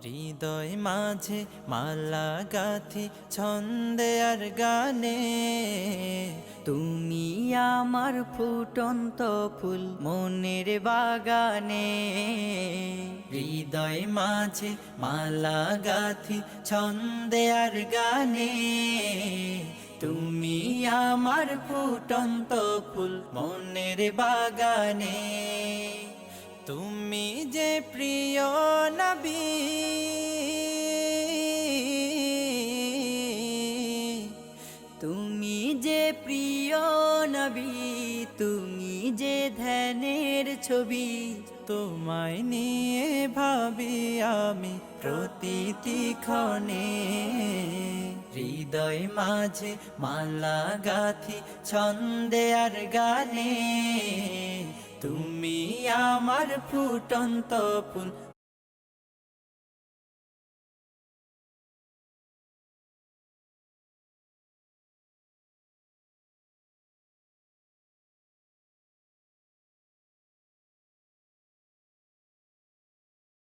হৃদয় মাঝে মালা গাথি ছন্দে আর গানে, তুমি আমার ফুটন্ত ফুল মনের বাগানে। হৃদয় মাঝে মালা গাথি ছন্দে আর গানে, তুমি আমার ফুটন্ত ফুল মনের বাগানে। তুমি যে প্রিয় নবী, তুমি যে প্রিয় নবী, তুমি যে ধ্যানের ছবি। তোমায় নিয়ে ভাবি আমি প্রতিটি ক্ষণে। হৃদয় মাঝে মালা গাথি ছন্দে আর গানে, তুমি আমার ফুটন্ত ফুল